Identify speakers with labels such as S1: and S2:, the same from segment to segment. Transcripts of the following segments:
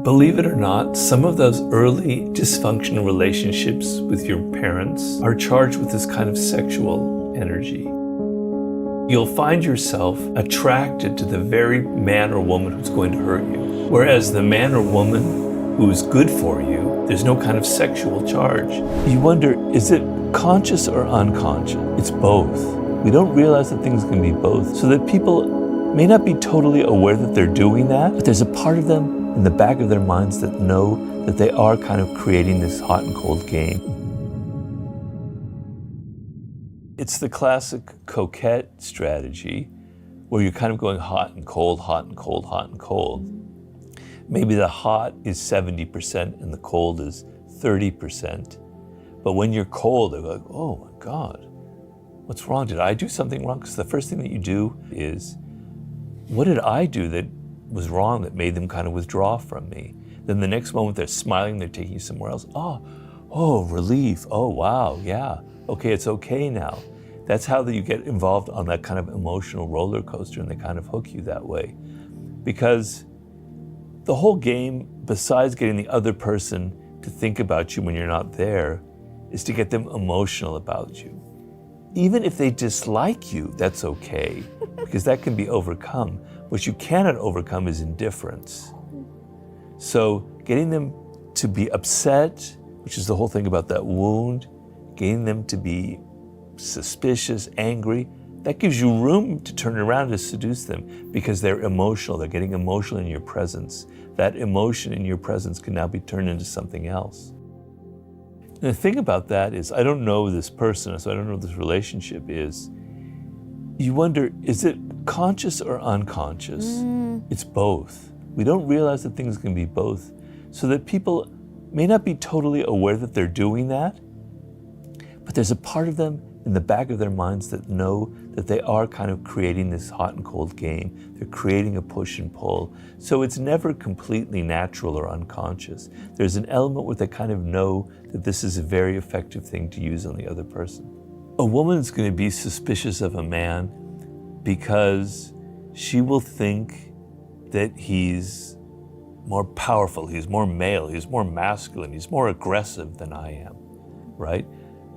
S1: Believe it or not, some of those early dysfunctional relationships with your parents are charged with this kind of sexual energy. You'll find yourself attracted to the very man or woman who's going to hurt you. Whereas the man or woman who is good for you, there's no kind of sexual charge. You wonder, is it conscious or unconscious? It's both. We don't realize that things can be both, so that people may not be totally aware that they're doing that, but there's a part of them in the back of their minds that know that they are kind of creating this hot and cold game. It's the classic coquette strategy where you're kind of going hot and cold, hot and cold, hot and cold. Maybe the hot is 70% and the cold is 30%. But when you're cold, they're like, oh my God, what's wrong? Did I do something wrong? Because the first thing that you do is, what did I do that was wrong that made them kind of withdraw from me? Then the next moment they're smiling, they're taking you somewhere else. Oh, relief. Oh, wow, yeah. Okay, it's okay now. That's how you get involved on that kind of emotional roller coaster, and they kind of hook you that way. Because the whole game, besides getting the other person to think about you when you're not there, is to get them emotional about you. Even if they dislike you, that's okay, because that can be overcome. What you cannot overcome is indifference. So getting them to be upset, which is the whole thing about that wound, getting them to be suspicious, angry, that gives you room to turn around to seduce them because they're emotional. They're getting emotional in your presence. That emotion in your presence can now be turned into something else. And the thing about that is, I don't know this person, so I don't know what this relationship is. You wonder, is it conscious or unconscious? It's both. We don't realize that things can be both, so that people may not be totally aware that they're doing that, but there's a part of them in the back of their minds that know that they are kind of creating this hot and cold game. They're creating a push and pull. So it's never completely natural or unconscious. There's an element where they kind of know that this is a very effective thing to use on the other person. A woman's going to be suspicious of a man because she will think that he's more powerful, he's more male, he's more masculine, he's more aggressive than I am, right?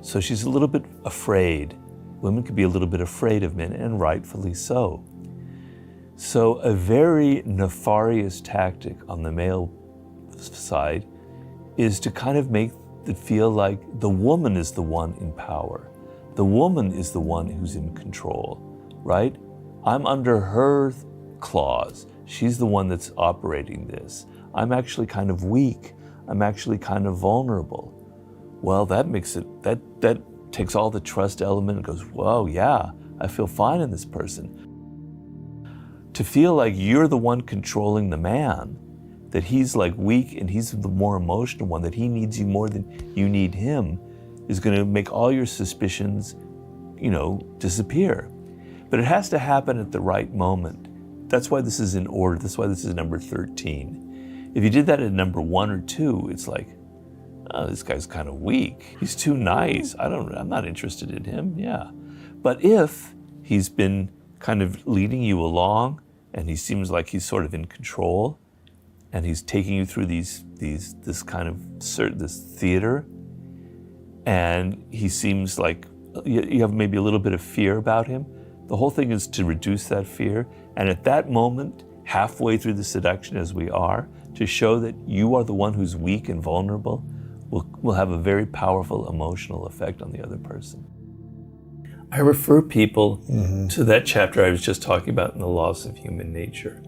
S1: So she's a little bit afraid. Women can be a little bit afraid of men, and rightfully so. So a very nefarious tactic on the male side is to kind of make it feel like the woman is the one in power. The woman is the one who's in control, right? I'm under her claws. She's the one that's operating this. I'm actually kind of weak. I'm actually kind of vulnerable. Well, that makes it, that takes all the trust element and goes, whoa, yeah, I feel fine in this person. To feel like you're the one controlling the man, that he's like weak and he's the more emotional one, that he needs you more than you need him, is going to make all your suspicions, disappear. But it has to happen at the right moment. That's why this is in order. That's why this is number 13. If you did that at number 1 or 2, it's like, oh, this guy's kind of weak. He's too nice. I'm not interested in him. Yeah. But if he's been kind of leading you along and he seems like he's sort of in control and he's taking you through this theater, and he seems like you have maybe a little bit of fear about him, the whole thing is to reduce that fear. And at that moment, halfway through the seduction as we are, to show that you are the one who's weak and vulnerable, will have a very powerful emotional effect on the other person. I refer people to that chapter I was just talking about in The Laws of Human Nature,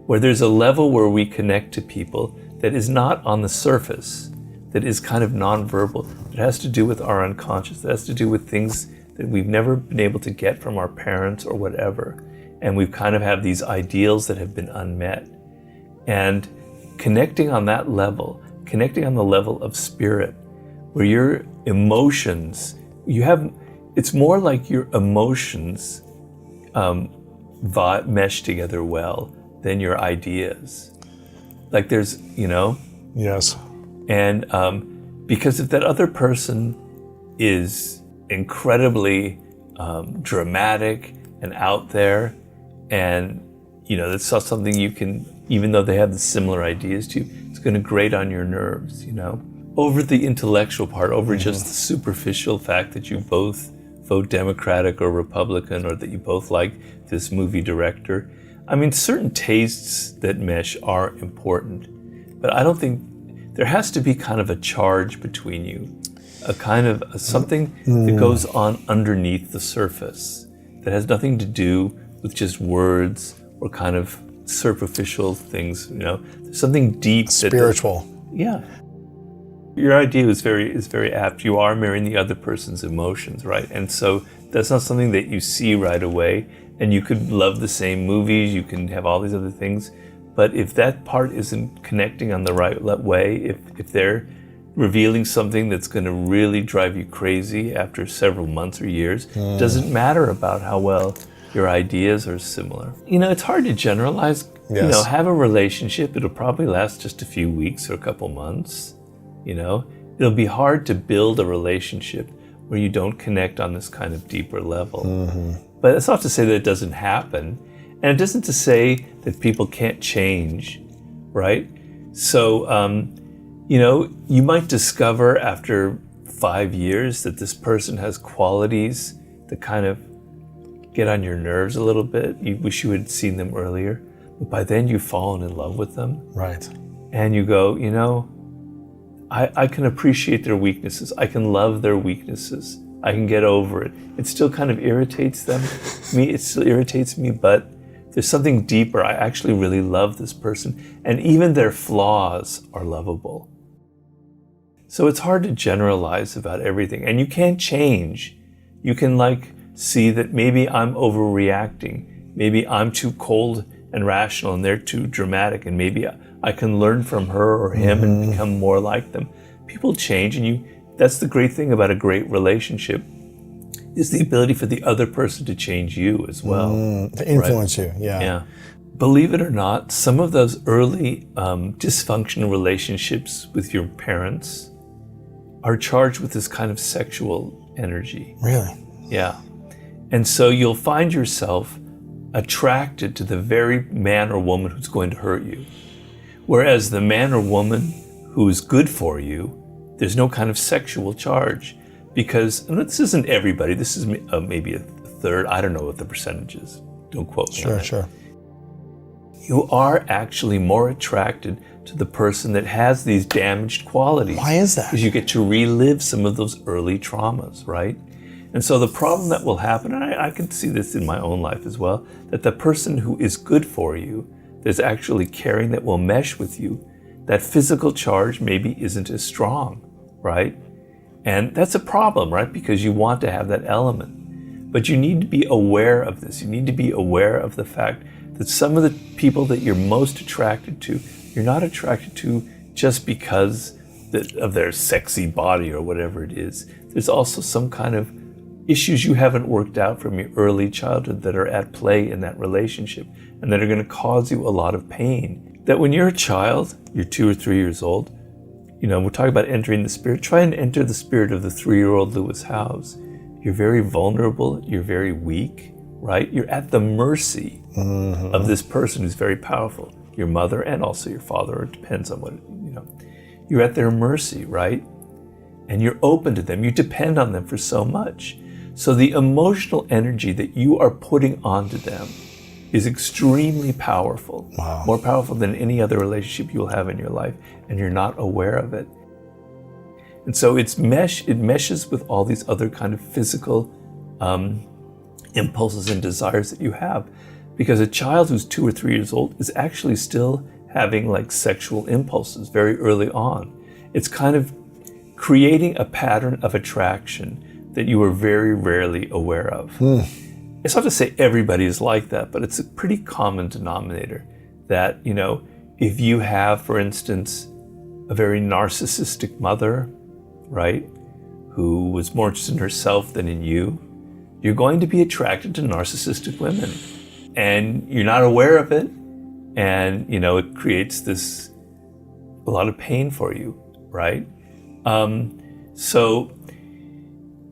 S1: where there's a level where we connect to people that is not on the surface, that is kind of nonverbal, that has to do with our unconscious, that has to do with things that we've never been able to get from our parents or whatever. And we've kind of have these ideals that have been unmet. And connecting on that level, connecting on the level of spirit, where your emotions, it's more like your emotions mesh together well than your ideas. Like there's,
S2: Yes.
S1: And because if that other person is incredibly dramatic and out there, and that's not something you can, even though they have the similar ideas to you, It's going to grate on your nerves, you know, over the intellectual part, over just the superficial fact that you both vote Democratic or Republican, or that you both like this movie director. I mean, certain tastes that mesh are important, but I don't think there has to be kind of a charge between you, a kind of something that goes on underneath the surface that has nothing to do with just words or kind of superficial things, you know. There's something deep,
S2: spiritual.
S1: Yeah. Your idea is very apt. You are mirroring the other person's emotions, right? And so that's not something that you see right away. And you could love the same movies, you can have all these other things, but if that part isn't connecting on the right way, if they're revealing something that's going to really drive you crazy after several months or years, it doesn't matter about how well your ideas are similar. You know, it's hard to generalize.
S2: Yes.
S1: You know, have a relationship, it'll probably last just a few weeks or a couple months. You know, it'll be hard to build a relationship where you don't connect on this kind of deeper level. But that's not to say that it doesn't happen. And it isn't to say that people can't change, right? So, you know, you might discover after 5 years that this person has qualities that kind of get on your nerves a little bit. You wish you had seen them earlier. But by then you've fallen in love with them.
S2: Right.
S1: And you go, you know, I can appreciate their weaknesses. I can love their weaknesses. I can get over it. It still kind of irritates me. It still irritates me, but there's something deeper. I actually really love this person. And even their flaws are lovable. So it's hard to generalize about everything. And you can't change. You can see that maybe I'm overreacting. Maybe I'm too cold and rational and they're too dramatic. And maybe I can learn from her or him and become more like them. People change, and that's the great thing about a great relationship, is the ability for the other person to change you as well.
S2: To influence you, yeah.
S1: Yeah. Believe it or not, some of those early dysfunctional relationships with your parents are charged with this kind of sexual energy.
S2: Really?
S1: Yeah. And so you'll find yourself attracted to the very man or woman who's going to hurt you. Whereas the man or woman who is good for you, there's no kind of sexual charge. Because, and this isn't everybody, this is maybe a third, I don't know what the percentage is. Don't quote me on that.
S2: Sure.
S1: You are actually more attracted to the person that has these damaged qualities.
S2: Why is that?
S1: Because you get to relive some of those early traumas, right? And so the problem that will happen, and I can see this in my own life as well, that the person who is good for you, that's actually caring, that will mesh with you, that physical charge maybe isn't as strong, right? And that's a problem, right? Because you want to have that element. But you need to be aware of this. You need to be aware of the fact that some of the people that you're most attracted to, you're not attracted to just because of their sexy body or whatever it is. There's also some kind of issues you haven't worked out from your early childhood that are at play in that relationship and that are going to cause you a lot of pain. That when you're a child, you're 2 or 3 years old, you know, we're talking about entering the spirit. Try and enter the spirit of the 3-year-old Lewis Howes. You're very vulnerable. You're very weak, right? You're at the mercy of this person who's very powerful. Your mother and also your father. It depends on what, you know. You're at their mercy, right? And you're open to them. You depend on them for so much. So the emotional energy that you are putting onto them is extremely powerful.
S2: Wow.
S1: More powerful than any other relationship you'll have in your life, and you're not aware of it. And so it meshes with all these other kind of physical impulses and desires that you have. Because a child who's 2 or 3 years old is actually still having sexual impulses very early on. It's kind of creating a pattern of attraction that you are very rarely aware of. It's not to say everybody is like that, but it's a pretty common denominator that, you know, if you have, for instance, a very narcissistic mother, right, who was more interested in herself than in you, you're going to be attracted to narcissistic women. And you're not aware of it, and, you know, it creates a lot of pain for you, right? So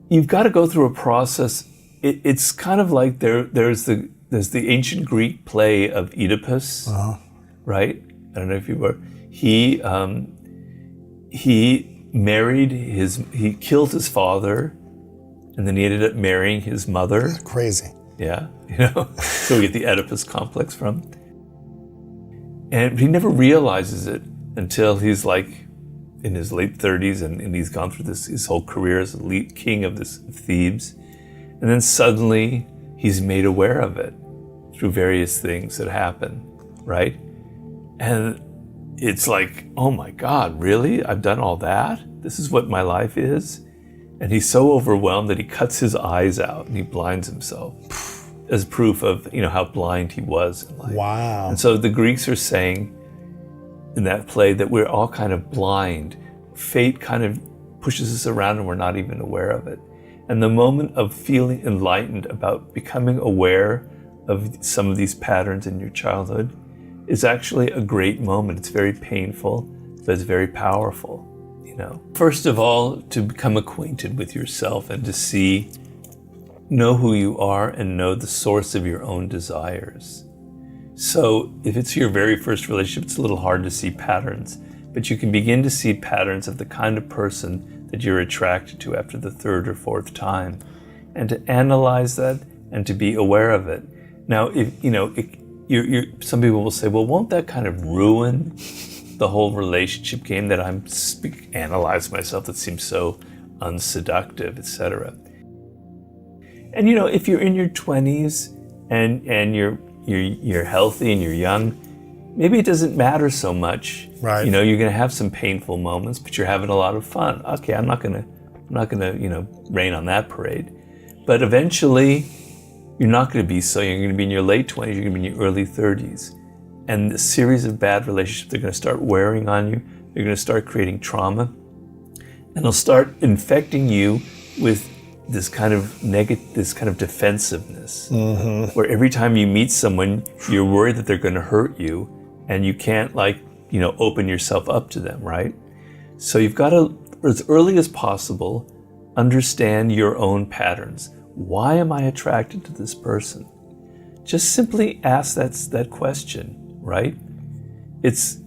S1: you've got to go through a process. It's kind of like there's the ancient Greek play of Oedipus, right? I don't know if you were. He killed his father, and then he ended up marrying his mother.
S2: Crazy.
S1: Yeah, so we get the Oedipus complex from. And he never realizes it until he's like in his late 30s, and he's gone through his whole career as the king of Thebes. And then suddenly he's made aware of it through various things that happen, right? And it's like, oh my God, really? I've done all that? This is what my life is? And he's so overwhelmed that he cuts his eyes out and he blinds himself as proof of, how blind he was in life.
S2: Wow.
S1: And so the Greeks are saying in that play that we're all kind of blind. Fate kind of pushes us around and we're not even aware of it. And the moment of feeling enlightened about becoming aware of some of these patterns in your childhood is actually a great moment. It's very painful, but it's very powerful, First of all, to become acquainted with yourself and to know who you are and know the source of your own desires. So if it's your very first relationship, it's a little hard to see patterns, but you can begin to see patterns of the kind of person that you're attracted to after the third or fourth time, and to analyze that and to be aware of it. Now, some people will say, well, won't that kind of ruin the whole relationship game that I'm analyze myself that seems so unseductive, etc. And if you're in your 20s and you're healthy and you're young, maybe it doesn't matter so much.
S2: Right.
S1: You're going to have some painful moments, but you're having a lot of fun. Okay, I'm not going to rain on that parade. But eventually, you're not going to be so. You're going to be in your late 20s. You're going to be in your early 30s. And the series of bad relationships, they're going to start wearing on you. They're going to start creating trauma. And they'll start infecting you with this kind of defensiveness, where every time you meet someone, you're worried that they're going to hurt you, and you can't open yourself up to them, right? So you've got to, as early as possible, understand your own patterns. Why am I attracted to this person? Just simply ask that question, right? It's,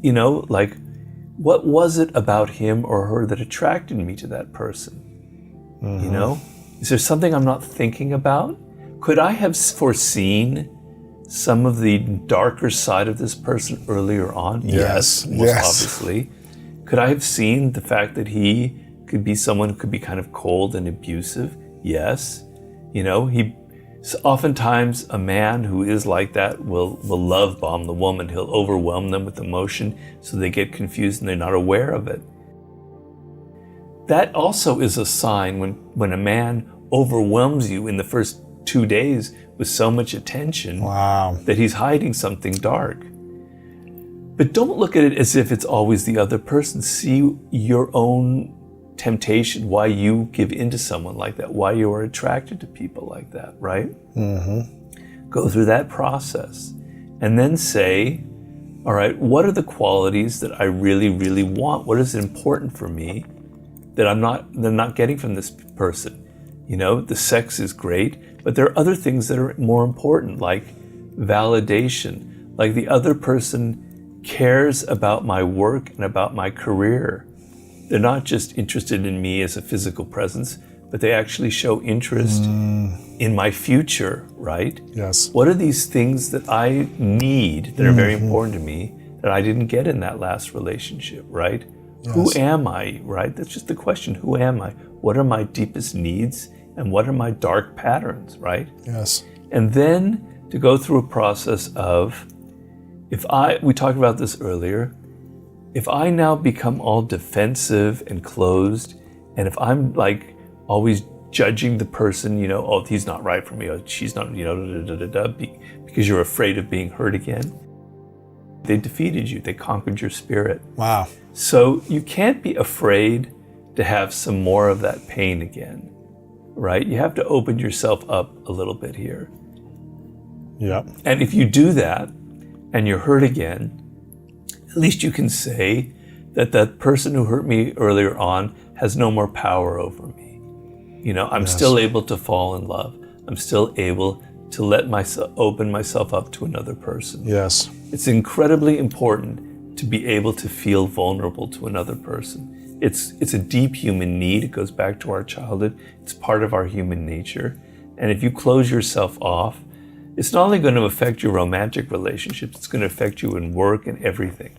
S1: what was it about him or her that attracted me to that person? Is there something I'm not thinking about? Could I have foreseen some of the darker side of this person earlier on? Yes, most obviously. Could I have seen the fact that he could be someone who could be kind of cold and abusive? Yes. Oftentimes a man who is like that will love bomb the woman. He'll overwhelm them with emotion so they get confused and they're not aware of it. That also is a sign when a man overwhelms you in the first 2 days with so much attention that he's hiding something dark. But don't look at it as if it's always the other person. See your own temptation, why you give into someone like that, why you are attracted to people like that, right? Go through that process and then say, all right, what are the qualities that I really, really want? What is important for me that I'm not getting from this person? The sex is great, but there are other things that are more important, like validation, like the other person cares about my work and about my career. They're not just interested in me as a physical presence, but they actually show interest in my future, right?
S2: Yes.
S1: What are these things that I need that are very important to me that I didn't get in that last relationship, right? Yes. Who am I, right? That's just the question. Who am I? What are my deepest needs? And what are my dark patterns, right?
S2: Yes.
S1: And then to go through a process of, we talked about this earlier, if I now become all defensive and closed, and if I'm always judging the person, oh, he's not right for me, or she's not, because you're afraid of being hurt again, they defeated you, they conquered your spirit.
S2: Wow.
S1: So you can't be afraid to have some more of that pain again, right? You have to open yourself up a little bit here.
S2: Yeah.
S1: And if you do that and you're hurt again, at least you can say that person who hurt me earlier on has no more power over me. I'm still able to fall in love. I'm still able to open myself up to another person.
S2: Yes.
S1: It's incredibly important to be able to feel vulnerable to another person. It's a deep human need. It goes back to our childhood. It's part of our human nature. And if you close yourself off, it's not only going to affect your romantic relationships, it's going to affect you in work and everything.